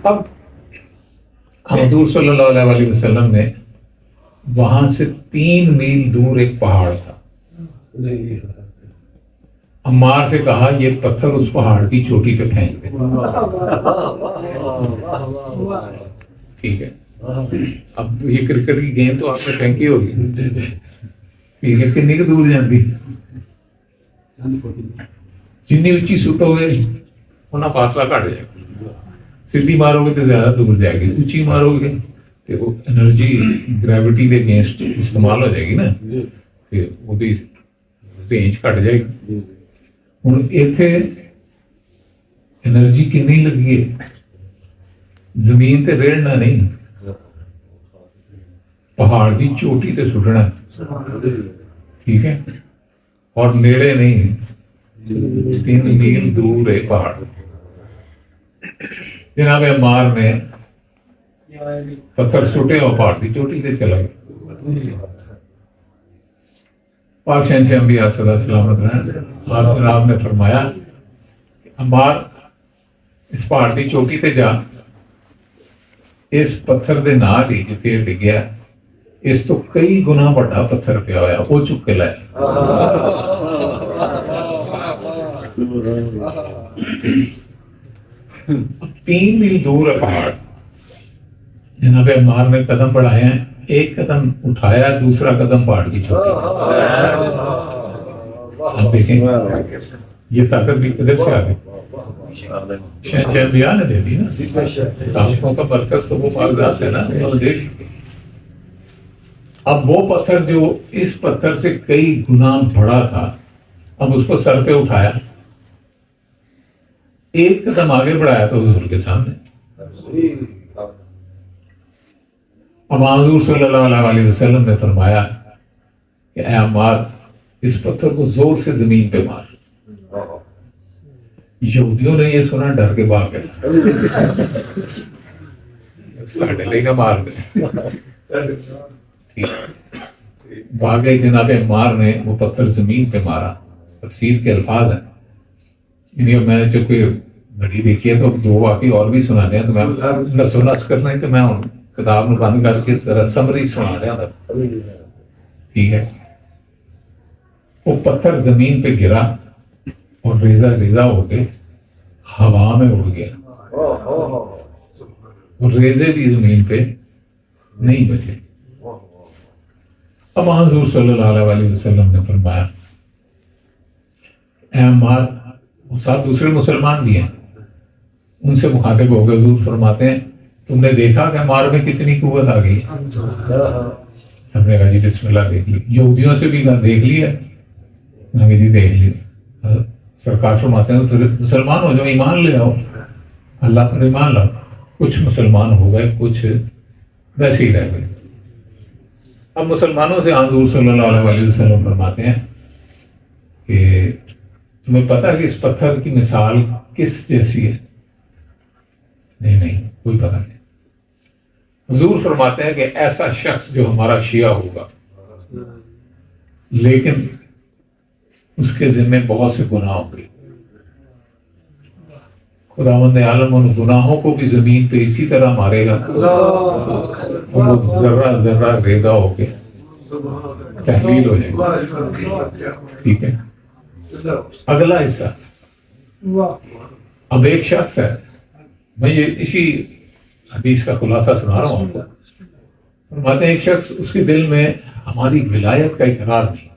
اب حضور صلی اللہ علیہ وسلم نے وہاں سے 3 میل دور ایک پہاڑ تھا، عمار سے کہا یہ پتھر اس پہاڑ کی چوٹی پہ پھینک دے. ٹھیک ہے، اب یہ کرکٹ کی گیند تو آپ نے پھینکی ہوگی، ٹھیک ہے، کتنی کی دور جاتی؟ جتنی اونچی سٹو گے اتنا فاصلہ کٹ جائے گا. سیدھی مارو گے تو زیادہ دور جائے گی، اونچی مارو گے تو وہ انرجی گریوٹی کے اگینسٹ استعمال ہو جائے گی نا، کہ وہ رینج کٹ جائے گی. ہوں اتنے انرجی کنی لگی ہے، زمین تے ریڑنا نہیں، پہاڑ کی چوٹی تے سٹنا، ٹھیک ہے، اور نیڑے نہیں، 3 میل دور ہے پہاڑ. جناب عمار نے پتھر سٹے اور پہاڑ کی چوٹی سے چلا گیا. پاک شہنشاہ انبیاء صلی اللہ علیہ وسلم آپ جناب نے فرمایا عمار اس پہاڑ کی چوٹی تے جا، اس پتھر دے نال ہی جتے ڈگیا اس تو کئی گنا بڑا پتھر پیا ہوا وہ چک کے لائے. 3 میل دور ہے پہاڑ. جناب عمار نے قدم بڑھائے ہیں، ایک قدم اٹھایا، دوسرا قدم پہاڑ کی چوٹی. آپ دیکھیں یہ طاقت بھی کدھر سے آ گئی؟ شہنشاہ انبیاء نے دے دی نا. طاقتوں کا مرکز تو وہ پاک ذات ہے نا. اب وہ پتھر جو اس پتھر سے کئی گنا بڑا تھا، اب اس کو سر پہ اٹھایا، ایک قدم آگے بڑھایا تو حضور کے سامنے. اب حضور صلی اللہ علیہ وسلم نے فرمایا کہ اے عمار اس پتھر کو زور سے زمین پہ مار. یہودیوں نے یہ سنا، ڈر کے بھاگ گئے، ساڈے لئی نہ مار دے. بھاگے. جناب عمار نے وہ پتھر زمین پہ مارا. تفسیر کے الفاظ ہیں، یعنی میں نے جو کوئی گھڑی دیکھی ہے تو 2 واقعی اور بھی سنا دیا، تو میں نسو نس کرنا ہے تو میں کتاب میں بند کر کے ذرا سمری سنا دیا. ٹھیک ہے، وہ پتھر زمین پہ گرا اور ریزہ ریزہ ہو کے ہوا میں اڑ گیا، اور ریزے بھی زمین پہ نہیں بچے. اب حضور صلی اللہ علیہ وسلم نے فرمایا اے عمار، ساتھ دوسرے مسلمان بھی ہیں، ان سے مخاطب ہو گئے. حضور فرماتے ہیں تم نے دیکھا کہ عمار میں کتنی قوت آ گئی؟ سب نے کہا جی بسم اللہ دیکھ لی. یہودیوں سے بھی کہا دیکھ لیا؟ جی دیکھ لی. سرکار فرماتے ہیں پھر مسلمان ہو جاؤ، ایمان لے آؤ، اللہ پر ایمان لاؤ. کچھ مسلمان ہو گئے، کچھ ویسے ہی رہ گئے. اب مسلمانوں سے حضور صلی اللہ علیہ وسلم فرماتے ہیں کہ تمہیں پتہ ہے کہ اس پتھر کی مثال کس جیسی ہے؟ نہیں کوئی پتہ نہیں. حضور فرماتے ہیں کہ ایسا شخص جو ہمارا شیعہ ہوگا لیکن اس کے ذمہ بہت سے گناہ ہوں گے، خداوند عالم ان گناہوں کو بھی زمین پہ اسی طرح مارے گا، وہ ذرہ ذرہ ریزہ ہو کے تحلیل ہو جائے گا. ٹھیک ہے، اگلا حصہ. اب ایک شخص ہے، میں یہ اسی حدیث کا خلاصہ سنا رہا ہوں آپ کو. فرماتے ہیں ایک شخص اس کے دل میں ہماری ولایت کا اقرار نہیں،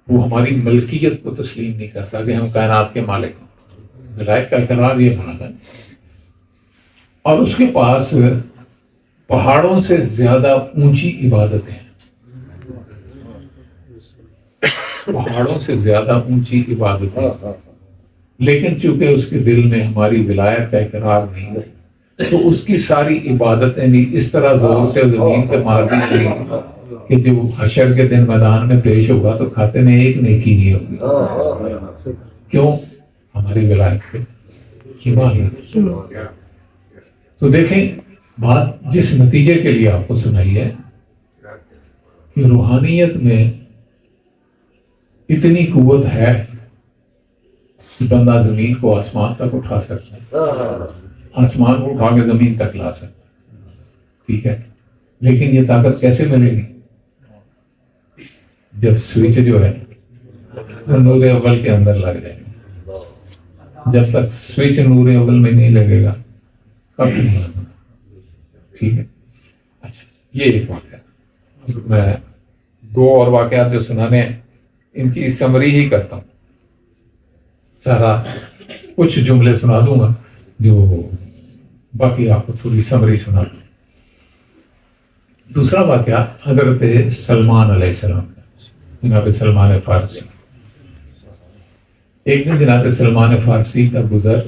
وہ ہماری ملکیت کو تسلیم نہیں کرتا کہ ہم کائنات کے مالک ہیں. ولایت کا اقرار یہ بناتا ہے. اور اس کے پاس پہاڑوں سے زیادہ اونچی عبادتیں ہیں، پہاڑوں سے زیادہ اونچی عبادتیں، لیکن چونکہ اس کے دل میں ہماری ولایت کا اقرار نہیں تو اس کی ساری عبادتیں بھی اس طرح زور سے زمین سے مار دی گئی کہ جو حشر کے دن میدان میں پیش ہوگا تو کھاتے میں ایک نیکی نہیں ہوگی. کیوں؟ ہماری ولایت پہ ایمان ہے. تو دیکھیں بات جس نتیجے کے لیے آپ کو سنائی ہے کہ روحانیت میں اتنی قوت ہے کہ بندہ زمین کو آسمان تک اٹھا سکتا ہے، آسمان کو اٹھا کے زمین تک لا سکتا ہے، ٹھیک ہے، لیکن یہ طاقت کیسے ملے گی؟ جب سوئچ جو ہے وہ نور اول کے اندر لگ جائے گا، جب تک سوئچ نور اول میں نہیں لگے گا کب نہیں لگے گا، ٹھیک ہے۔ اچھا، یہ ایک واقعہ، میں دو اور واقعات جو سنانے ہیں ان کی سمری ہی کرتا ہوں، سارا کچھ جملے سنا دوں گا جو باقی آپ کو تھوڑی سمری سنا دوں۔ دوسرا واقعہ حضرت سلمان علیہ السلام کا، جناب سلمان فارسی۔ ایک دن جناب سلمان فارسی کا گزر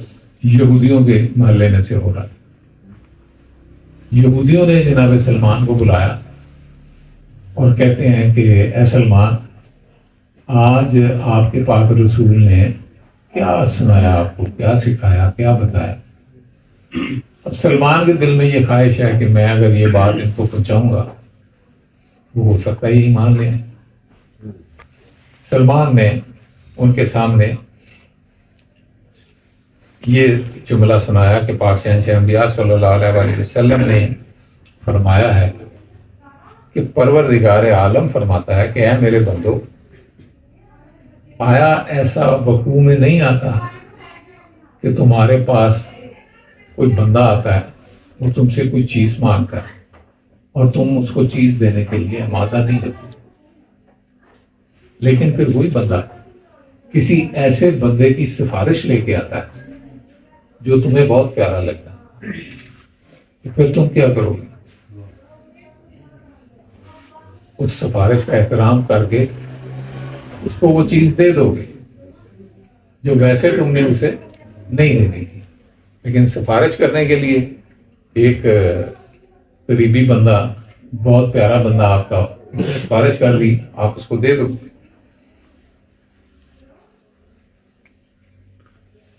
یہودیوں کے محلے میں سے ہو رہا تھا۔ یہودیوں نے جناب سلمان کو بلایا اور کہتے ہیں کہ اے سلمان، آج آپ کے پاک رسول نے کیا سنایا، آپ کو کیا سکھایا، کیا بتایا؟ اب سلمان کے دل میں یہ خواہش ہے کہ میں اگر یہ بات ان کو پہنچاؤں گا تو ہو سکتا ہے یہ مان لیں۔ سلمان نے ان کے سامنے یہ جملہ سنایا کہ پاک شہنشاہ انبیاء صلی اللہ علیہ وآلہ وسلم نے فرمایا ہے کہ پروردگار عالم فرماتا ہے کہ اے میرے بندو، آیا ایسا وقوع میں نہیں آتا کہ تمہارے پاس کوئی بندہ آتا ہے، وہ تم سے کوئی چیز مانگتا ہے اور تم اس کو چیز دینے کے لیے آمادہ نہیں ہوتے، لیکن پھر وہی بندہ کسی ایسے بندے کی سفارش لے کے آتا ہے جو تمہیں بہت پیارا لگتا ہے، پھر تم کیا کرو گے؟ اس سفارش کا احترام کر کے اس کو وہ چیز دے دو گے جو ویسے تم نے اسے نہیں دینی تھی، لیکن سفارش کرنے کے لیے ایک قریبی بندہ، بہت پیارا بندہ آپ کا، اس نے سفارش کر لی، آپ اس کو دے دو۔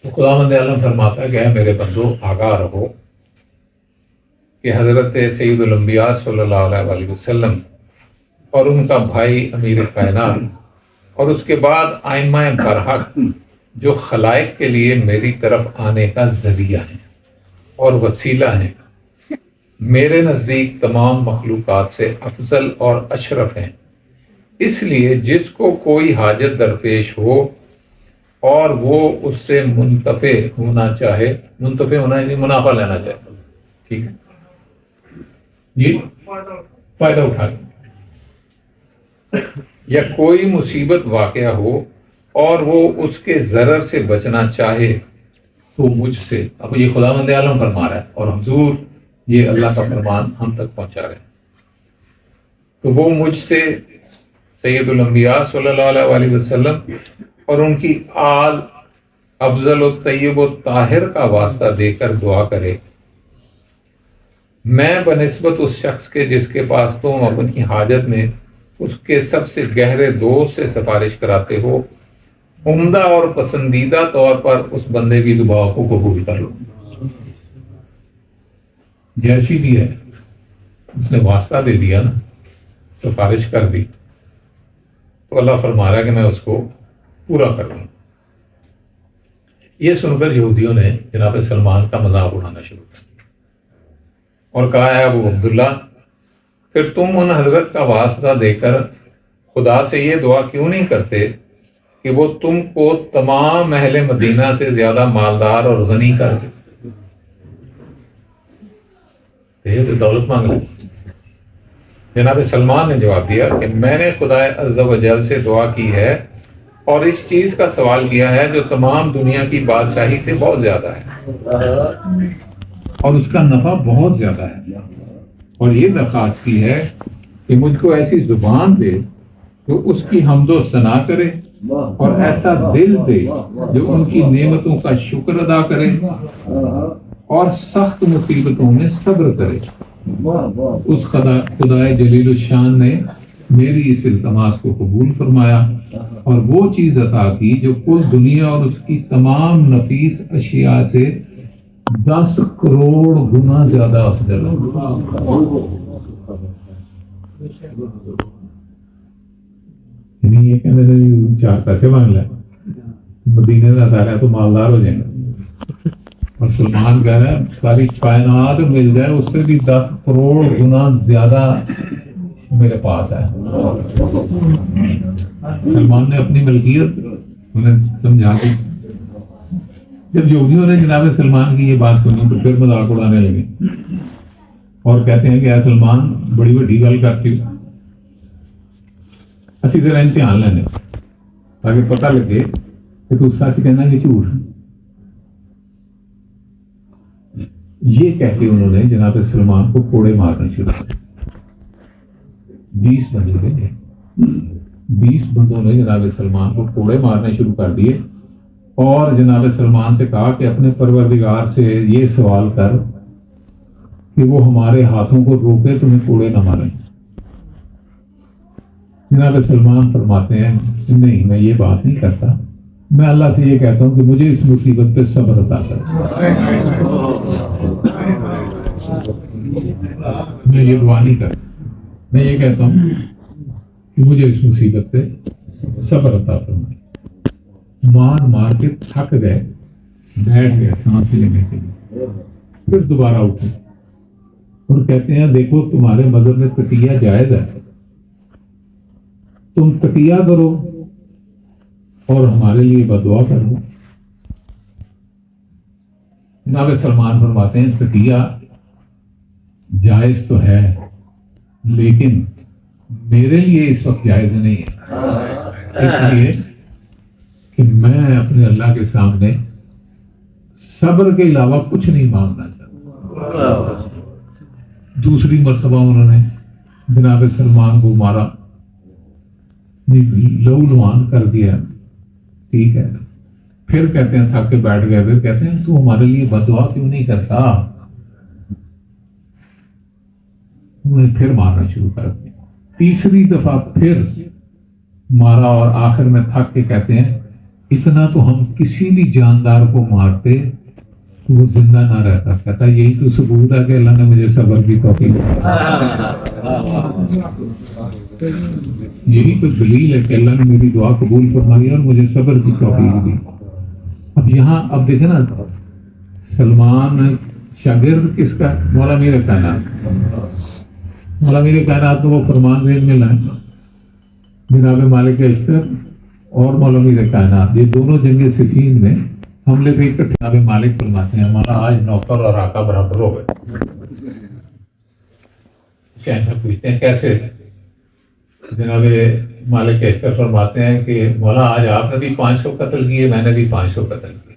تو خداوند عالم فرماتا ہے کہ اے میرے بندو، آگاہ رہو کہ حضرت سید الانبیاء صلی اللہ علیہ وآلہ وسلم اور ان کا بھائی امیر کائنات اور اس کے بعد ائمہ برحق جو خلائق کے لیے میری طرف آنے کا ذریعہ ہیں اور وسیلہ ہیں، میرے نزدیک تمام مخلوقات سے افضل اور اشرف ہیں، اس لیے جس کو کوئی حاجت درپیش ہو اور وہ اس سے منتفع ہونا چاہے، منتفع ہونا یعنی منافع لینا چاہے، ٹھیک ہے جی، فائدہ اٹھا یا کوئی مصیبت واقع ہو اور وہ اس کے ضرر سے بچنا چاہے تو مجھ سے، اب یہ خداوند عالم فرما رہا ہے اور حضور یہ اللہ کا فرمان ہم تک پہنچا رہے ہیں، تو وہ مجھ سے سید الانبیاء صلی اللہ علیہ وآلہ وسلم اور ان کی آل افضل و طیب و طاہر کا واسطہ دے کر دعا کرے، میں بنسبت اس شخص کے جس کے پاس تم اپنی حاجت میں اس کے سب سے گہرے دوست سے سفارش کراتے ہو، عمدہ اور پسندیدہ طور پر اس بندے کی دعا کو قبول کر لو، جیسی بھی ہے۔ اس نے واسطہ دے دیا نا، سفارش کر دی، تو اللہ فرما رہا ہے کہ میں اس کو پورا کر لوں۔ یہ سن کر یہودیوں نے جناب سلمان کا مذاق اڑانا شروع کر دیا اور کہا ہے ابو عبداللہ، پھر تم ان حضرت کا واسطہ دے کر خدا سے یہ دعا کیوں نہیں کرتے کہ وہ تم کو تمام اہل مدینہ سے زیادہ مالدار اور غنی کر دے؟ یہ تو دولت مانگ لیں۔ جناب سلمان نے جواب دیا کہ میں نے خدا عز و جل سے دعا کی ہے اور اس چیز کا سوال کیا ہے جو تمام دنیا کی بادشاہی سے بہت زیادہ ہے اور اس کا نفع بہت زیادہ ہے، اور یہ درخواست کی ہے کہ مجھ کو ایسی زبان دے جو اس کی حمد و ثنا کرے اور ایسا دل دے جو ان کی نعمتوں کا شکر ادا کرے اور سخت مصیبتوں میں صبر کرے۔ اس خدائے جلیل الشان نے میری اس التماس کو قبول فرمایا اور وہ چیز عطا کی جو کل دنیا اور اس کی تمام نفیس اشیاء سے 10 کروڑ گنا زیادہ افضل ہے۔ یعنی یہ کہ میرے 4 پیسے مانگ لیں، مدینے کا سارا تو مالدار ہو جائیں گے. اور سلمان کہہ رہا ہے ساری کائنات مل جائے اس سے بھی 10 کروڑ گنا زیادہ میرے پاس ہے. سلمان نے اپنی ملکیت انہیں سمجھا دی. جب یہودیوں نے جناب سلمان کی یہ بات سنی تو پھر مذاق اڑانے لگے اور کہتے ہیں کہ اے سلمان بڑی بڑی گل کرتی اسی طرح امتحان لینے تاکہ پتہ لگے کہ تو سچ کہنا کہ جھوٹ. یہ کہہ کے انہوں نے جناب سلمان کو کوڑے مارنے شروع کر. 20 بندے تھے. 20 بندوں نے جناب سلمان کو کوڑے مارنے شروع کر دیے اور جناب سلمان سے کہا کہ اپنے پروردگار سے یہ سوال کر کہ وہ ہمارے ہاتھوں کو روکے تمہیں کوڑے نہ ماریں. جناب سلمان فرماتے ہیں نہیں میں یہ بات نہیں کرتا, میں اللہ سے یہ کہتا ہوں کہ مجھے اس مصیبت پہ صبر عطا کر. میں یہ دعا نہیں کرتا, میں یہ کہتا ہوں کہ مجھے اس مصیبت پہ صبر عطا فرمائے. مار مار کے تھک گئے, بیٹھ گئے سانس لینے کے لیے. پھر دوبارہ اٹھے اور کہتے ہیں دیکھو تمہارے مذہب میں تقیہ جائز ہے, تم تقیہ کرو اور ہمارے لیے بددعا کر دو. جناب سلمان فرماتے ہیں تقیہ جائز تو ہے لیکن میرے لیے اس وقت جائز نہیں ہے, اس لیے کہ میں اپنے اللہ کے سامنے صبر کے علاوہ کچھ نہیں مانگنا چاہتا. دوسری مرتبہ انہوں نے جناب سلمان کو مارا, لہو لہان کر دیا. ٹھیک ہے, پھر کہتے ہیں تھک کے بیٹھ گئے. پھر کہتے ہیں تو ہمارے لیے بددعا کیوں نہیں کرتا. انہوں نے پھر مارنا شروع کر دیا. تیسری دفعہ پھر مارا اور آخر میں تھک کے کہتے ہیں اتنا تو ہم کسی بھی جاندار کو مارتے تو وہ زندہ نہ رہتا. کہتا یہی تو ثبوت ہے کہ اللہ نے مجھے صبر کی توفیق دی. یہی تو دلیل ہے کہ اللہ نے میری دعا قبول فرمائی اور مجھے صبر کی توفیق دی. اب یہاں اب دیکھیں نا سلمان شاگرد کس کا, مولا میر کائنات. مولا میر کائنات کو وہ فرمان ذہن میں لائیں. جناب مالک اشتر اور مولا میر کائنات یہ دونوں جنگ صفین میں حملے پہ اکٹھے. جناب مالک فرماتے ہیں مولا آج نوکر اور آقا برابر ہو گئے. شہنشاہ پوچھتے ہیں کیسے. جناب مالک اشتر فرماتے ہیں کہ مولا آج آپ نے بھی 500 قتل کیے, میں نے بھی 500 قتل کیے,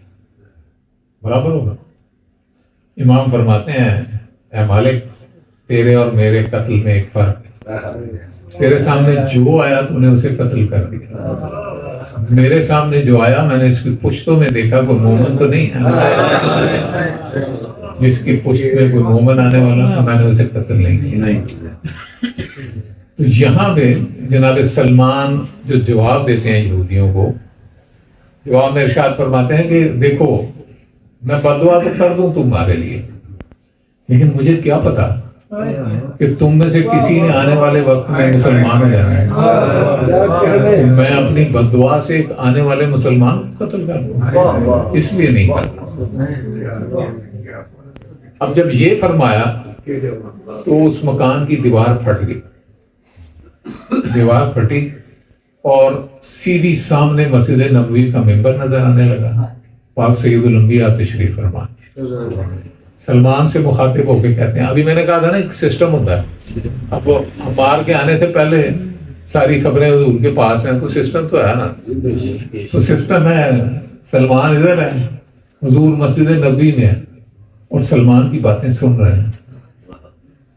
برابر ہوگا. امام فرماتے ہیں اے مالک تیرے اور میرے قتل میں ایک فرق ہے. تیرے سامنے جو آیا تو نے اسے قتل کر دیا, میرے سامنے جو آیا میں نے اس کی پشتوں میں دیکھا کوئی مومن تو نہیں ہے. جس کی پشت میں کوئی مومن آنے والا تھا میں نے اسے قتل نہیں کیا. تو یہاں پہ جناب سلمان جو جواب دیتے ہیں یہودیوں کو, جواب میں ارشاد فرماتے ہیں کہ دیکھو میں بددعا تو کر دوں تمہارے لیے لیکن مجھے کیا پتا کہ تم میں سے کسی نے آنے والے وقت میں مسلمان ہو جانا ہے. میں اپنی بددعا سے ایک آنے والے مسلمان کو قتل کر دوں, اس لیے نہیں کرتا. اب جب یہ فرمایا تو اس مکان کی دیوار پھٹ گئی. دیوار پھٹی اور سیدھی سامنے مسجد نبوی کا ممبر نظر آنے لگا. پاک سید الانبیاء تشریف فرما. سلمان سے مخاطب ہو کے کہتے ہیں ابھی میں نے کہا تھا نا ایک سسٹم ہوتا ہے, اب مار کے آنے سے پہلے ساری خبریں حضور کے پاس ہیں تو سسٹم تو ہے نا. تو سسٹم ہے سلمان ادھر ہے, حضور مسجد نبوی میں ہے اور سلمان کی باتیں سن رہے ہیں.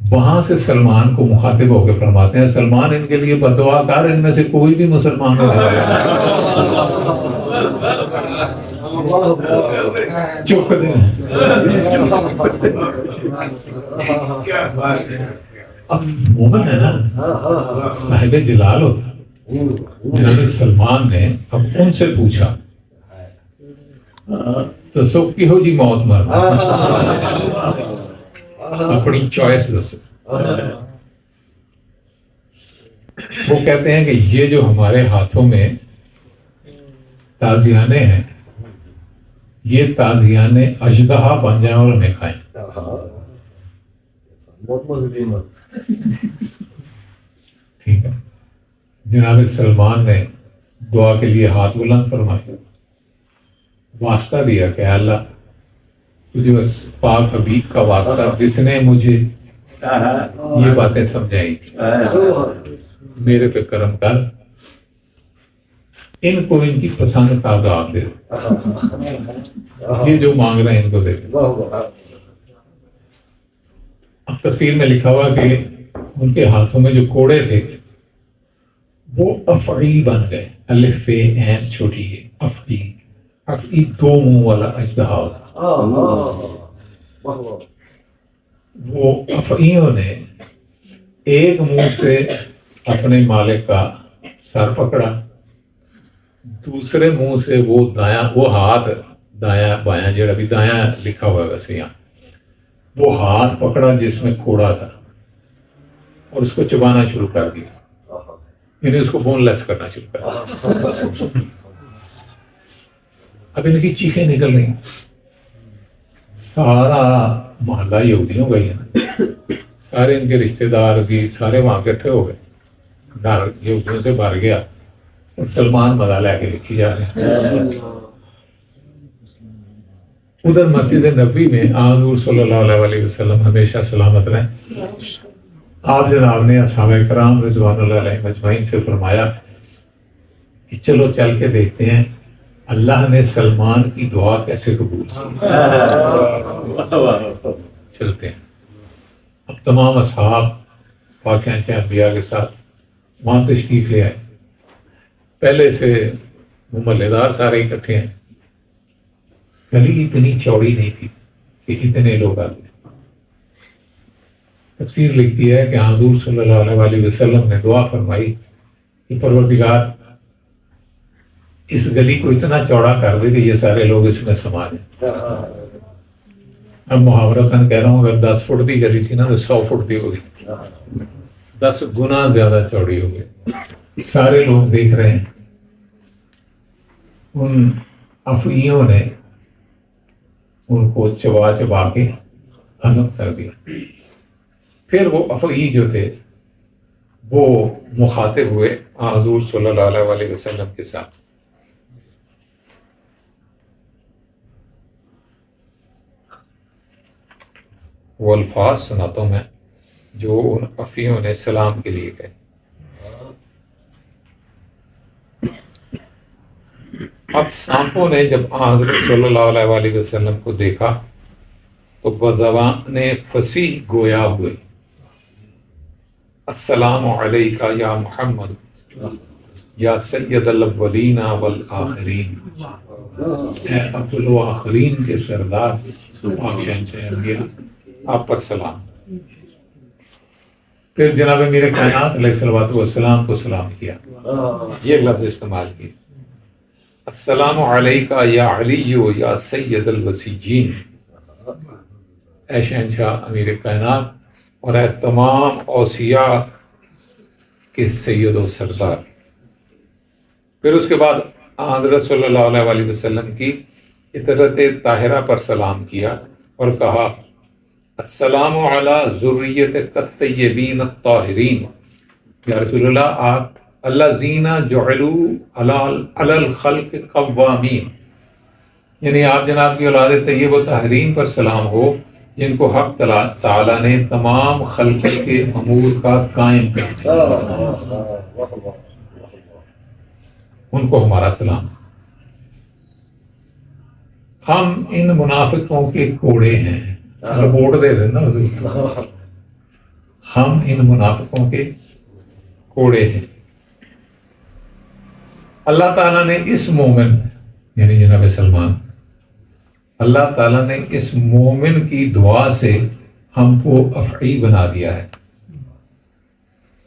وہاں سے سلمان کو مخاطب ہو کے فرماتے ہیں سلمان ان کے لیے بددعا کر, ان میں سے کوئی بھی مسلمان نہیں رہے. چپ دیں. اب مومن ہے نا صاحب جلال ہوتا. جناب سلمان نے اب ان سے پوچھا تو سب کی ہو جی موت مرنا, اپنی چوائس دسو. وہ کہتے ہیں کہ یہ جو ہمارے ہاتھوں میں تازیانے ہیں، یہ تازیانے اژدہا بن جائیں اور ہمیں کھائیں. ٹھیک ہے. جناب سلمان نے دعا کے لیے ہاتھ بلند فرمایا، واسطہ دیا کہ اللہ تجھے پاک حبیب کا واسطہ جس نے مجھے یہ باتیں سمجھائی تھی، میرے پہ کرم کر، ان کو ان کی پسند کا عذاب دے دو، یہ جو مانگ رہے ہیں ان کو دے دو. اب تفسیر میں لکھا ہوا کہ ان کے ہاتھوں میں جو کوڑے تھے وہ افعی بن گئے. الف عین چھوٹی ہے، افعی. افعی دو منہ والا اژدہا ہوتا. وہ افعیوں نے ایک منہ سے اپنے مالک کا سر پکڑا، دوسرے منہ سے وہ ہاتھ دایاں بایاں، جڑا بھی دایاں لکھا ہوا ہے ویسے یہاں، وہ ہاتھ پکڑا جس میں کوڑا تھا اور اس کو چبانا شروع کر دیا، یعنی اس کو بون لیس کرنا شروع کر دیا. اب ان کی چیخیں نکل رہی، سارا محلہ یہودیوں کا ہی ہے نا، سارے ان کے رشتہ دار بھی سارے وہاں اکٹھے ہو گئے، گھر یہودیوں سے بھر گیا اور سلمان مزہ لے کے لکھی جا رہے ہیں. ادھر مسجد نبوی میں حضور صلی اللہ علیہ وسلم ہمیشہ سلامت رہیں، آپ جناب نے اصحاب کرام رضوان اللہ علیہ مجمعین سے فرمایا کہ چلو چل کے دیکھتے ہیں اللہ نے سلمان کی دعا کیسے قبول کی. چلتے ہیں. اب تمام اصحاب واقعہ کے انبیاء کے ساتھ وہاں تشریف لے آئے. پہلے سے محلے دار سارے اکٹھے ہیں. گلی اتنی چوڑی نہیں تھی کہ اتنے لوگ آ گئے. تفسیر لکھتی ہے کہ حضور صلی اللہ علیہ وسلم نے دعا فرمائی کہ پروردگار اس گلی کو اتنا چوڑا کر دے کہ یہ سارے لوگ اس میں سما جائیں. اب محاورتاً کہہ رہا ہوں، اگر 10 فٹ کی گلی تھی نا تو 100 فٹ کی ہوگی، 10 گنا زیادہ چوڑی ہو گئی. سارے لوگ دیکھ رہے ہیں. ان افعیوں نے ان کو چبا چبا کے ختم کر دیا. پھر وہ افعی جو تھے وہ مخاطب ہوئے حضور صلی اللہ علیہ وسلم کے ساتھ. وہ الفاظ سناتا ہوں میں جو ان افعیوں نے سلام کے لیے کہے. اب سانپوں نے جب حضرت صلی اللہ علیہ وسلم کو دیکھا تو بزبان فصیح گویا ہوئے، السلام علیکہ یا محمد یا سید الاولین والآخرین، اے اول و آخرین کے سردار پاک شہنشاہ انبیاء، آپ پر سلام. پھر جناب میرے کائنات علیہ الصلوۃ والسلام کو سلام کیا. یہ لفظ استعمال کیا، السلام علیکہ یا علی یا سید الوسیین، اے شہنشاہ امیر کائنات اور اے تمام اوصیاء کے سید و سردار. پھر اس کے بعد حضرت صلی اللہ علیہ وسلم کی عطرت طاہرہ پر سلام کیا اور کہا السلام علی ذریت الطیبین الطاہرین، یا رسول اللہ آپ الذین جعلوا علی الخلق قوامین، یعنی آپ جناب کی اولاد طیب و طاہرین پر سلام ہو جن کو حق تعالیٰ نے تمام خلق کے امور کا قائم کر دیا، ان کو ہمارا سلام. ہم ان منافقوں کے کوڑے ہیں، رپورٹ دے رہے نا حضور، ہم ان منافقوں کے کوڑے ہیں. اللہ تعالیٰ نے اس مومن یعنی جناب سلمان، اللہ تعالیٰ نے اس مومن کی دعا سے ہم کو افعی بنا دیا ہے.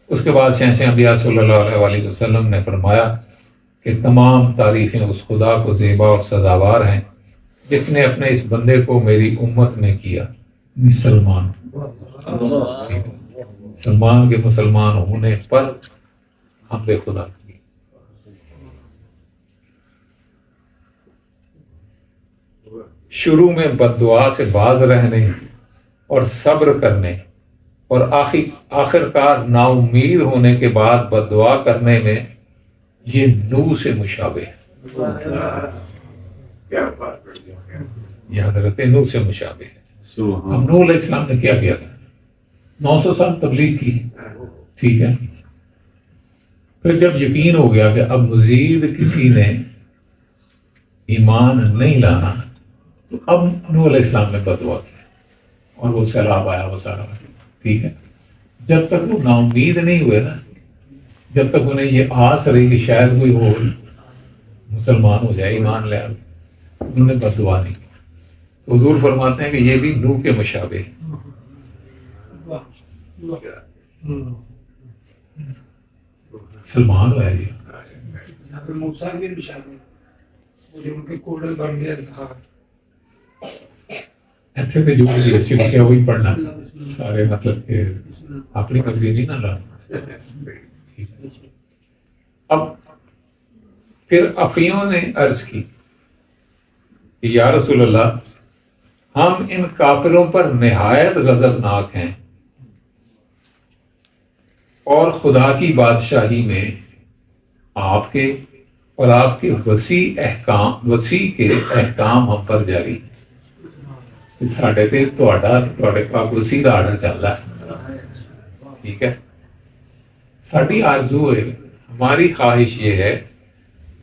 اس کے بعد شہنشاہ انبیاء صلی اللہ علیہ وسلم نے فرمایا کہ تمام تعریفیں اس خدا کو زیبا اور سزاوار ہیں جس نے اپنے اس بندے کو میری امت میں کیا، سلمان. سلمان کے مسلمان ہونے پر حمد خدا کی. شروع میں بد دعا سے باز رہنے اور صبر کرنے اور آخر کار نا امید ہونے کے بعد بد دعا کرنے میں یہ نو سے مشابہ ہے. یہ حضرت نو سے مشابہ ہے. اب نو علیہ السلام نے کیا کیا تھا؟ 900 سال تبلیغ کی، ٹھیک ہے. پھر جب یقین ہو گیا کہ اب مزید کسی نے ایمان نہیں لانا، تو اب نو علیہ السلام نے بد دعا کی اور وہ سیلاب آیا، وہ سارا، ٹھیک ہے. جب تک وہ نا امید نہیں ہوئے نا، جب تک انہیں یہ آس رہی کہ شاید کوئی اور مسلمان ہو جائے، ایمان لے آئے، انہوں نے بد دعا نہیں کی. حضور فرماتے ہیں کہ یہ بھی نو کے مشابہ ہے. سلمان ہوا ہے جی. موسیٰ کے مشابہ مجھے ان کے کوڑے بن گئے تھا. ایسے تو جو بھی اچھی کیا وہی پڑھنا سارے، مطلب کہ اپنی مرضی نہیں نہ لانا. اب پھر افیوں نے عرض کی کہ یا رسول اللہ، ہم ان کافروں پر نہایت غضبناک ہیں اور خدا کی بادشاہی میں آپ کے اور آپ کے وسیع کے احکام ہم پر جاری. ساڈے تے تواڈے پاک وسیع دا آرڈر چل رہا ہے، ٹھیک ہے. ساڈی آرزو ہے، ہماری خواہش یہ ہے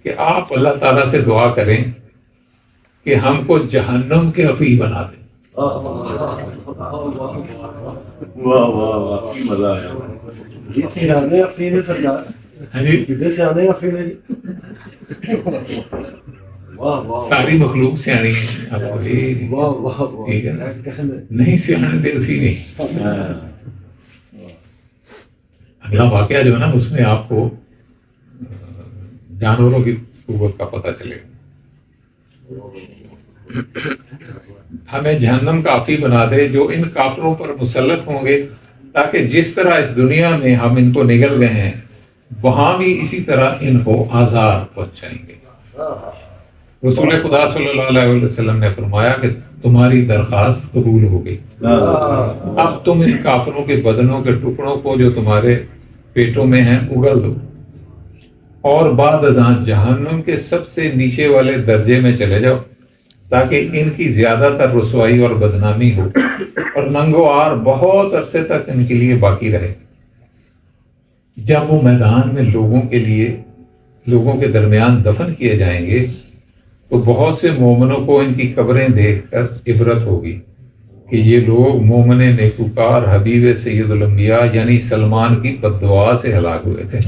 کہ آپ اللہ تعالیٰ سے دعا کریں کہ ہم کو جہنم کے افی بنا دیں. واہ واہ واہ، مزہ آیا. یہ سیانے افرین سرکار، ہاں جی، کتنے سیانے افرین ہے جی. واہ واہ ساری مخلوق سیانی ہے، واہ واہ واہ. ٹھیک ہے، نہیں سیانے تے اسی نہیں. اگلا واقعہ جو ہے نا، اس میں آپ کو جانوروں کی قوت کا پتہ چلے گا. ہمیں جہنم کافی بنا دے جو ان کافروں پر مسلط ہوں گے، تاکہ جس طرح اس دنیا میں ہم ان کو نگل گئے ہیں، وہاں بھی اسی طرح ان کو آزار پہنچائیں گے. رسول خدا صلی اللہ علیہ وسلم نے فرمایا کہ تمہاری درخواست قبول ہو گئی. اب تم ان کافروں کے بدنوں کے ٹکڑوں کو جو تمہارے پیٹوں میں ہیں اگل دو، اور بعد ازاں جہنم کے سب سے نیچے والے درجے میں چلے جاؤ، تاکہ ان کی زیادہ تر رسوائی اور بدنامی ہو اور ننگو آر بہت عرصے تک ان کے لیے باقی رہے. جب وہ میدان میں لوگوں کے درمیان دفن کیے جائیں گے، تو بہت سے مومنوں کو ان کی قبریں دیکھ کر عبرت ہوگی کہ یہ لوگ مومن نیکوکار حبیب سید الانبیاء یعنی سلمان کی بد دعا سے ہلاک ہوئے تھے.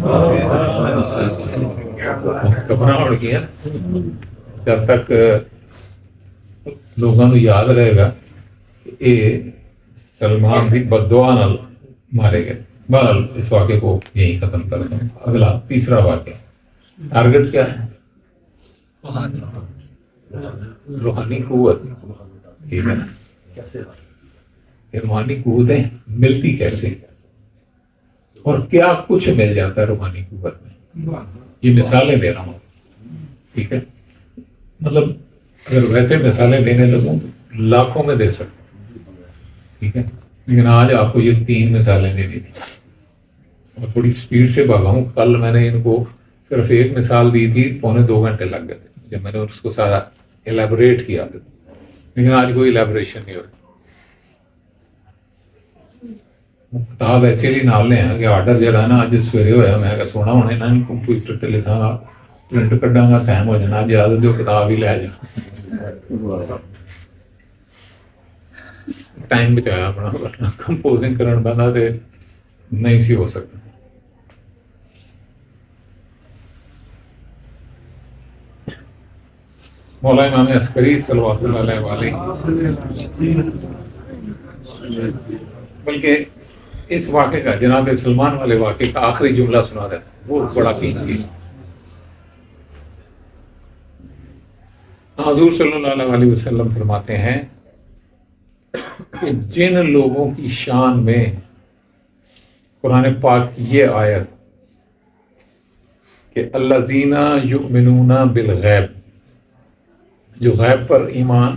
قبریں اڑ گئی ہیں. جب تک لوگوں کو یاد رہے گا کہ یہ سلمان کی بد دعا نال مارے گئے. بہرحال اس واقعے کو یہیں ختم کر دیں. اگلا تیسرا واقعہ، ٹارگٹ کیا ہے؟ روحانی قوت، ٹھیک ہے نا. روحانی قوتیں ملتی کیسے اور کیا کچھ مل جاتا ہے روحانی قوت میں؟ یہ مثالیں دے رہا ہوں، ٹھیک ہے. مطلب اگر ویسے مثالیں دینے لگوں لاکھوں میں دے سکتا، ٹھیک ہے، لیکن آج آپ کو یہ 3 مثالیں دینی تھی اور تھوڑی سپیڈ سے بھاگا ہوں. کل میں نے ان کو صرف ایک مثال دی تھی، 2.25 گھنٹے لگ گئے تھے جب میں نے اس کو سارا ایلیبوریٹ کیا، لیکن آج کوئی ایلیبوریشن نہیں ہو رہی. کتاب ایسے لیے نال لے ہیں کہ آرڈر جڑا ہے نا اج سویرے ہویا، میں سونا ہونا انہاں نے کمپیوٹر تے لکھاں گا، پرنٹ کڈاں گا، ٹائم ہو جانا، اجازت دیو کتاب ہی لے جا. ٹائم بچایا اپنا، ورنہ کمپوزنگ کرن بندہ تے نہیں سی ہو سکتا. مولا امام عسکری صلوات اللہ علیہ، بلکہ اس واقعے کا، جناب سلمان والے واقعے کا آخری جملہ سنا دیتا ہوں، وہ بڑا قیمتی ہے. حضور صلی اللہ علیہ وسلم فرماتے ہیں کہ جن لوگوں کی شان میں قرآن پاک کی یہ آیت کہ الذین یؤمنون بالغیب، جو غیب پر ایمان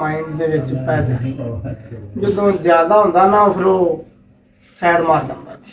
ਮਾਈਂਡ ਦੇ ਵਿੱਚ ਪੈਦਾ ਜਦੋਂ ਜ਼ਿਆਦਾ ਹੁੰਦਾ ਨਾ ਫਿਰ ਉਹ ਸਾਈਡ ਮਾਰ ਦਿੰਦਾ ਜੀ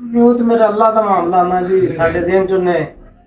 ਵੀ ਉਹ ਤੇ ਮੇਰਾ ਅੱਲਾ ਦਾ ਮਾਮਲਾ ਨਾ ਜੀ ਸਾਡੇ ਦਿਨ ਚ ਨੇ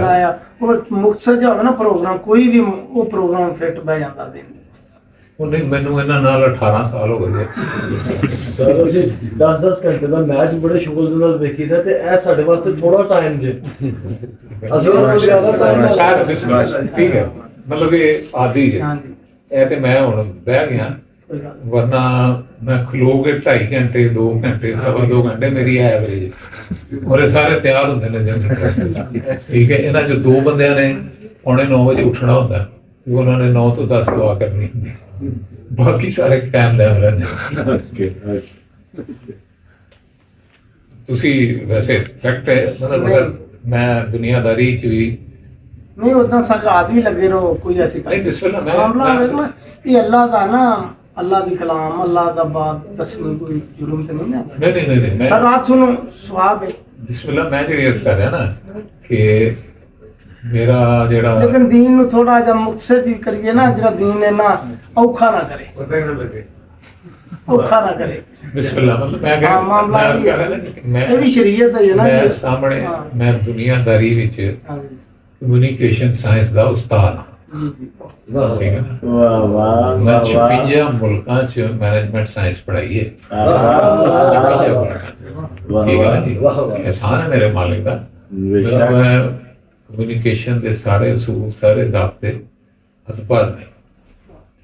ਲਾਇਆ ਉਹ ਮੁਖਤਸਰ ਜਿਹਾ ਹੋਵੇ ਨਾ ਪ੍ਰੋਗਰਾਮ ਕੋਈ ਵੀ ਉਹ ਪ੍ਰੋਗਰਾਮ ਫਿੱਟ ਬਹਿ ਜਾਂਦਾ ਦਿਨ ਦੇ ਵਿੱਚ। ਉਹ ਨਹੀਂ ਮੈਨੂੰ ਇਹਨਾਂ ਨਾਲ 18 ਸਾਲ ਹੋ ਗਏ ਸਰ ਅਸੀਂ 10-10 ਘੰਟੇ ਦਾ ਮੈਚ ਬੜੇ ਸ਼ੁਗਲ ਦੇ ਨਾਲ ਵੇਖੀਦਾ ਤੇ ਇਹ ਸਾਡੇ ਵਾਸਤੇ ਥੋੜਾ ਟਾਈਮ ਜੇ ਅਸੀਂ ਉਹਨਾਂ ਜ਼ਿਆਦਾ ਟਾਈਮ ਸ਼ਾਇਦ ਬਿਸਮਿਲ੍ਲਾ ਠੀਕ ਹੈ ਮਤਲਬ ਇਹ ਆਦੀ ਹੈ ਹਾਂਜੀ ਇਹ ਤੇ ਮੈਂ ਹੁਣ ਬਹਿ ਗਿਆ ਕੋਈ ਗੱਲ ਨਹੀਂ। ਵਰਨਾ ਮੈਂ ਖਲੋ ਕੇ 2.5 ਘੰਟੇ 2 ਘੰਟੇ ਸਵਾ 2 ਘੰਟੇ ਮੇਰੀ ਐਵਰੇਜ ਔਰ ਸਾਰੇ ਤਿਆਰ ਹੁੰਦੇ ਨੇ ਜਿੰਨ ਠੀਕ ਹੈ ਇਹਨਾਂ ਜੋ ਦੋ ਬੰਦਿਆਂ ਨੇ ਪੌਣੇ 9 ਵਜੇ ਉੱਠਣਾ ਹੁੰਦਾ ਤੇ ਉਹਨਾਂ ਨੇ 9 ਤੋਂ 10 ਦੁਆ ਕਰਨੀ ਹੁੰਦੀ ਬਾਕੀ ਸਾਰੇ ਟਾਈਮ ਲੈ ਰਹਿੰਦੇ ਤੁਸੀਂ ਵੈਸੇ ਫੈਕਟ ਹੈ ਮਤਲਬ ਅਗਰ ਮੈਂ ਦੁਨੀਆਦਾਰੀ ਚ ਵੀ ਨਹੀਂ ਉਦਾਂ ਸਾਰੀ ਰਾਤ ਵੀ ਲੱਗੇ ਰਹੋ ਕੋਈ ਐਸੀ ਗੱਲ ਨਹੀਂ ਬਿਸਮਿਲ੍ਲਾ ਮਾਮਲਾ ਮੈਂ ਵੇਖ ਨਾ ਇਹ ਅੱਲਾ ਦਾ ਨਾ ਅੱਲਾ ਦੀ ਕਲਾਮ ਅੱਲਾ ਦਾ ਬਾਤ ਦੱਸਣੀ ਕੋਈ ਜੁਰਮ ਤੇ ਨਹੀਂ ਨਾ ਨਹੀਂ ਮੈਂ ਸਰ ਰਾਤ ਸੁਣੋ ਸਵਾਬ ਹੈ ਬਿਸਮਿਲ੍ਲਾ ਮੈਂ ਜਿਹੜੀ ਅਰਜ਼ ਕਰ ਰਿਹਾ ਨਾ ਕਿ ਮੇਰਾ ਜਿਹੜਾ ਲੇਕਿਨ ਦੀਨ ਨੂੰ ਥੋੜਾ ਜਿਹਾ ਮੁਖਤਸਰ ਜੀ ਕਰੀਏ ਨਾ ਜਿਹੜਾ ਦੀਨ ਇਹਨਾਂ ਔਖਾ ਨਾ ਕਰੇ ਔਖਾ ਨਾ ਕਰੇ ਬਿਸਮਿਲ੍ਲਾ ਮਤਲਬ ਮੈਂ ਹਾਂ ਮਾਮਲਾ ਮੈਂ ਇਹ ਕਹਿ ਰਿਹਾ ਨਾ ਕਿ ਮੈਂ ਇਹ ਵੀ ਸ਼ਰੀਅਤ ਦਾ ਹੀ ਹੈ ਨਾ ਮੈਂ ਜੀ। ਸਾਹਮਣੇ ਹਾਂ। ਮੈਂ ਦੁਨੀਆਦਾਰੀ ਵਿੱਚ ਹਾਂਜੀ ਕਮਿਊਨੀਕੇਸ਼ਨ ਸਾਇੰਸ ਦਾ ਉਸਤਾਦ ਹਾਂ ਜੀ ਜੀ ਠੀਕ ਹੈ ਨਾ ਵਾਹ ਵਾਹ ਮੈਂ ਵਾਹ 56 ਮੁਲਕਾਂ 'ਚ ਮੈਨੇਜਮੈਂਟ ਸਾਇੰਸ ਪੜ੍ਹਾਈ ਹੈ ਠੀਕ ਹੈ ਨਾ ਜੀ ਇਹਸਾਨ ਹੈ ਮੇਰੇ ਮਾਲਿਕ ਦਾ ਮੇਰਾ ਮੈਂ ਕਮਿਊਨੀਕੇਸ਼ਨ ਦੇ ਸਾਰੇ ਅਸੂਲ ਸਾਰੇ ਜ਼ਾਬਤੇ ਅਤਪਾਰ ਨੇ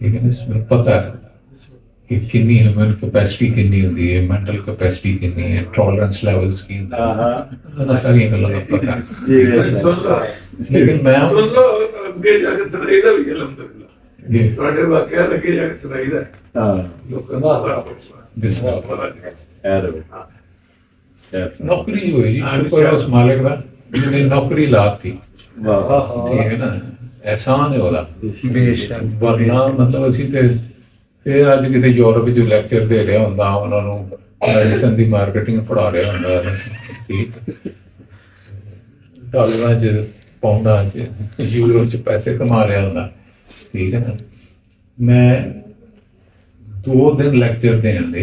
ਠੀਕ ਹੈ ਨਾ ਇਸ ਮੈਨੂੰ ਪਤਾ ਹੈ ਕਿ ਕਿੰਨੀ ਹਿਊਮਨ ਕੈਪੈਸਿਟੀ ਕਿੰਨੀ ਹੁੰਦੀ ਹੈ ਮੈਂਟਲ ਕੈਪੈਸਿਟੀ ਕਿੰਨੀ ਹੈ ਟੋਲਰੈਂਸ ਲੈਵਲਸ ਕੀ ਹੁੰਦਾ ਹੈ ਉਹਨਾਂ ਸਾਰੀਆਂ ਗੱਲਾਂ ਦਾ ਪਤਾ ਹੈ ਲੇਕਿਨ ਮੈਂ ਅੱਗੇ ਜਾ ਕੇ ਸੁਣਾਈਦਾ ਵੀ ਅਲਹਮਦੁਲਿਲਾ ਜੀ ਤੁਹਾਡੇ ਵਾਕਿਆ ਅੱਗੇ ਜਾ ਕੇ ਸੁਣਾਈਦਾ ਹਾਂ ਲੋਕਾਂ ਨੂੰ ਬੜਾ ਬਿਸਮਿਲ੍ਲਾ ਨੌਕਰੀ ਹੋਈ ਜੀ ਸ਼ੁਕਰ ਹੈ ਉਸ ਮਾਲਿਕ ਦਾ ਜਿਹਨੇ ਨੌਕਰੀ ਲਾਤੀ ਵਾਹ ਠੀਕ ਹੈ ਨਾ ਐਹਸਾਨ ਹੈ ਉਹਦਾ ਬੇਸ਼ੱਕ ਵਰਨਾ ਮਤਲਬ ਅਸੀਂ ਤੇ ਫਿਰ ਅੱਜ ਕਿਤੇ ਯੂਰਪ ਵਿੱਚ ਲੈਕਚਰ ਦੇ ਰਿਹਾ ਹੁੰਦਾ ਉਹਨਾਂ ਨੂੰ ਮੈਡੀਸਨ ਦੀ ਮਾਰਕੀਟਿੰਗ ਪੜ੍ਹਾ ਰਿਹਾ ਹੁੰਦਾ ਠੀਕ ਡਾਲਰਾਂ 'ਚ ਪਾਉਂਡਾਂ 'ਚ ਯੂਰੋ 'ਚ ਪੈਸੇ ਕਮਾ ਰਿਹਾ ਹੁੰਦਾ ਠੀਕ ਹੈ ਨਾ ਮੈਂ 2 ਦਿਨ ਲੈਕਚਰ ਦੇਣ ਦੇ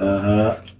ਹਾਂ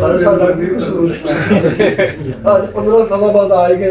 ਸਰ ਸਾਡਾ ਕੀ ਕਸੂਰ ਅੱਜ 15 ਸਾਲਾਂ ਬਾਅਦ ਆਏ ਗਏ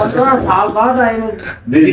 15 ਸਾਲ ਬਾਅਦ ਆਏ ਨੇ ਜੀ ਜੀ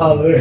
ਹਾਜ਼ਰ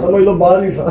ਸਮਝ ਲਓ ਬਾਹਰ ਹੀ ਸਾਂ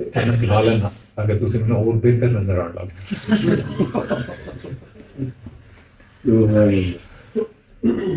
ਇਹਨੂੰ ਲਾ ਲੈਣਾ ਅਗੇ ਤੁਸੀਂ ਮੈਨੂੰ ਹੋਰ ਬਿਹਤਰ ਨਜ਼ਰ ਆਉਣ ਲੱਗ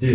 ਜੀ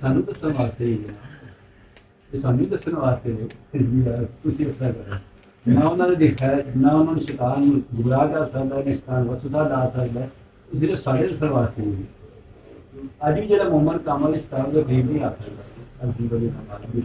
ਸਾਨੂੰ ਦੱਸਣ ਵਾਸਤੇ ਹੀ ਹੈ, ਇਹ ਸਾਨੂੰ ਦੱਸਣ ਵਾਸਤੇ ਨੇ ਤੁਸੀਂ ਇਸ ਤਰ੍ਹਾਂ ਕਰੋ। ਨਾ ਉਹਨਾਂ ਨੇ ਦੇਖਿਆ, ਨਾ ਉਹਨਾਂ ਨੂੰ ਸ਼ੈਤਾਨ ਨੂੰ ਗੁੰਮਰਾਹ ਕਰ ਸਕਦਾ, ਨਾ ਸ਼ੈਤਾਨ ਵਸਦਾ ਲਾ ਸਕਦਾ, ਜਿਹੜੇ ਸਾਡੇ ਦੱਸਣ ਵਾਸਤੇ ਹੀ। ਅੱਜ ਵੀ ਜਿਹੜਾ ਮੁਹੰਮਦ ਕਾਮਲ ਇਸਲਾਮ ਦਾ ਗਰੀਬ ਨਹੀਂ ਆ ਸਕਦਾ ਅੱਜ ਦੀ ਬੜੀ ਕਮਾਲ।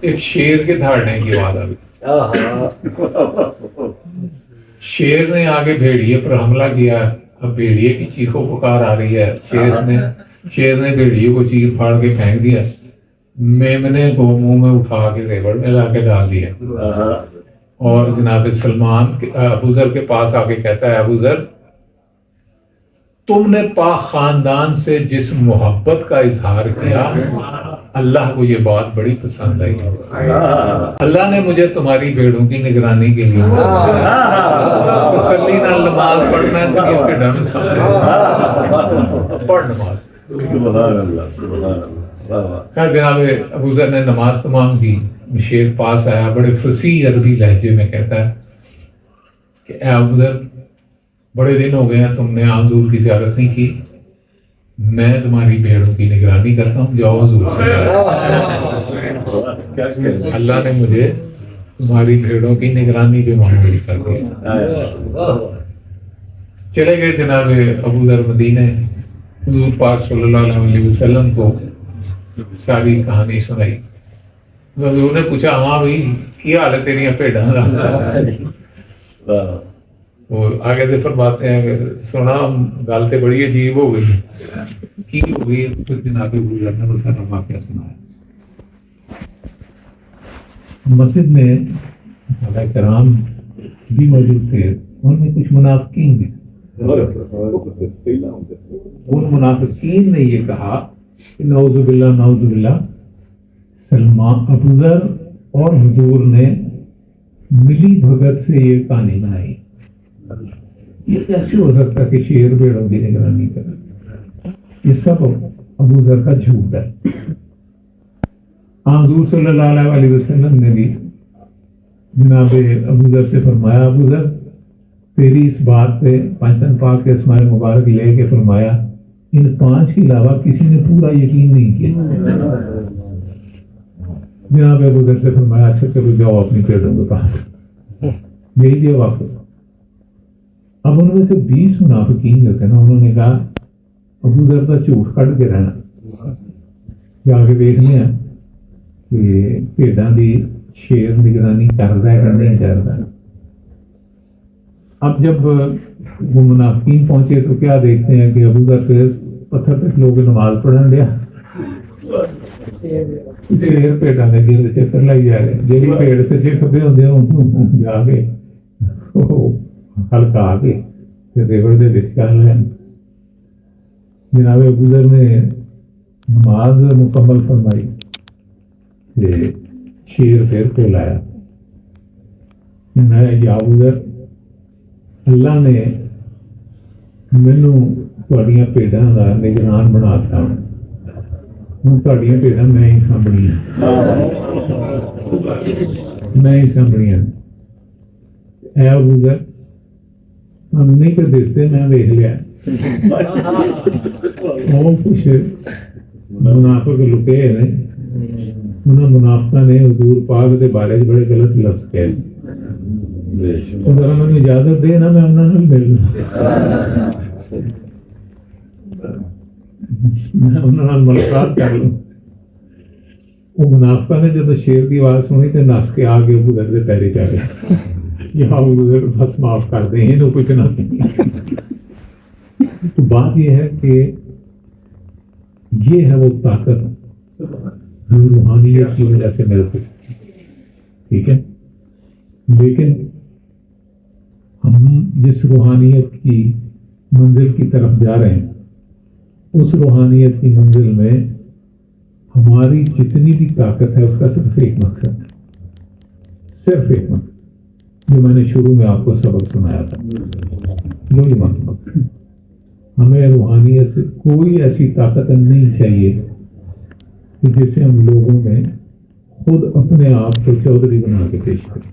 ایک شیر کے دھاڑنے کی آواز آ گئی. شیر نے آگے بھیڑیے پر حملہ کیا. اب بھیڑیے کی چیخو پکار آ رہی ہے. شیر نے بھیڑیے کو چیر پھاڑ کے پھینک دیا. میمنے کو منہ میں اٹھا کے ریوڑ میں لا کے ڈال دیا. اور جناب سلمان ابو ذر کے پاس آ کے کہتا ہے ابو ذر تم نے پاک خاندان سے جس محبت کا اظہار کیا اللہ کو یہ بات بڑی پسند آئی. اللہ نے مجھے تمہاری بھیڑوں کی نگرانی کے لیے تسلی نہ نماز پڑھنا ہے تو یہ ڈر پڑھ نماز. خیر جناب ابو ذر نے نماز تمام کی. شیر پاس آیا بڑے فصیح عربی لہجے میں کہتا ہے کہ اے ابو ذر بڑے دن ہو گئے ہیں تم نے حضور کی زیارت نہیں کی. میں تمہاری بھیڑوں کی نگرانی کرتا ہوں. جاؤ حضور سے. اللہ نے مجھے تمہاری بھیڑوں کی نگرانی پہ معمول کر دیا. چلے گئے جناب ابو ذر مدینے. حضور پاک صلی اللہ علیہ وسلم کو ساری کہانی سنائی. حضور نے پوچھا ہاں بھائی کیا حال ہے تیری بھیڑاں کا. وہ آگے سے فرماتے ہیں کہ سنا گل تو بڑی عجیب ہو گئی. کی ہو گئی؟ پھر جناب ابو ذر نے وہ سارا واقعہ سنایا. مسجد میں صحابہ کرام بھی موجود تھے. ان میں کچھ منافقین بھی. ان منافقین نے یہ کہا کہ نعوذ باللہ سلمان ابو ذر اور حضور نے ملی بھگت سے یہ کہانی بنائی. یہ کیسے ہو سکتا کہ شیر بھیڑوں کی نگرانی کرے؟ یہ سب ابو ذر کا جھوٹ ہے. حضور صلی اللہ علیہ وسلم نے بھی جناب ابو ذر سے فرمایا ابو ذر تیری اس بات پہ پانچن پاک کے اسماء مبارک لے کے فرمایا ان 5 کے علاوہ کسی نے پورا یقین نہیں کیا. جناب ابو ذر سے فرمایا اچھا چلو جاؤ اپنی بھیڑوں کے پاس. بھیج دیا واپس. اب ان میں سے 20 منافقین جو تھے نا انہوں نے کہا ابو ذر کا جھوٹ کٹ کے رہنا. جا کے دیکھنے ہیں کہ بھیڑاں دی شیر نگرانی کرتا ہے کہ نہیں کرتا. اب جب وہ منافقین پہنچے تو کیا دیکھتے ہیں کہ ابو ذر پھر پتھر پہ لوگ نماز پڑھن دیا. شیر بھیڑاں کے گرد چکر لائی جا رہے. جی بھیڑ سے کھبے ہوتے جا کے ہلکا آ کے پھر ریوڑ دے وچ کر لین. جناب ابو ذر نے نماز مکمل فرمائی کہ شیر پھر کو لایا. یا ابو ذر اللہ نے مینو تھوڑیاں بھیڑاں کا نگران بنا دتا. ہوں تھوڑیاں بھیڑاں میں ہی سامبھنیاں اے ابو ذر ہم نہیں کر دیتے میں دیکھ لیا. وہ کچھ منافق لکے ہیں. انہوں منافقہ نے حضور پاک کے بارے بڑے غلط لفظ کہے. اگر مجھے اجازت دے نا میں انہوں نے مل میں انہوں نے ملاقات کر لوں. وہ منافقہ نے جب شیر کی آواز سنی تو نس کے آگے ابو ذر کے پیرے چڑھ گئے. یہاں ابو ذر بس معاف کر دیں انہوں کچھ نہ. تو بات یہ ہے کہ یہ ہے وہ طاقت جو روحانیت کی وجہ سے مل سکتی. ٹھیک ہے. لیکن ہم جس روحانیت کی منزل کی طرف جا رہے ہیں اس روحانیت کی منزل میں ہماری جتنی بھی طاقت ہے اس کا صرف ایک مقصد ہے. صرف ایک مقصد جو میں نے شروع میں آپ کو سبق سنایا تھا. وہی مقصد ہمیں روحانیت سے کوئی ایسی طاقت نہیں چاہیے کہ جسے ہم لوگوں میں خود اپنے آپ کو چودھری بنا کے پیش کریں.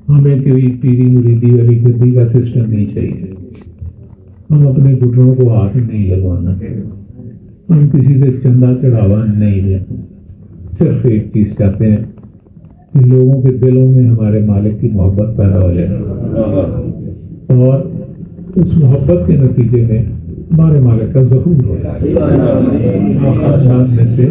ہمیں کوئی پیری مریدی والی گدی کا سسٹم نہیں چاہیے. ہم اپنے گھٹنوں کو ہاتھ نہیں لگوانا. ہم کسی سے چندہ چڑھاوا نہیں لینا. صرف ایک چیز چاہتے ہیں کہ لوگوں کے دلوں میں ہمارے مالک کی محبت پیدا ہو جائے اور اس محبت کے نتیجے میں ہمارے مالک کا ظہور ہو جائے. خاندان میں سے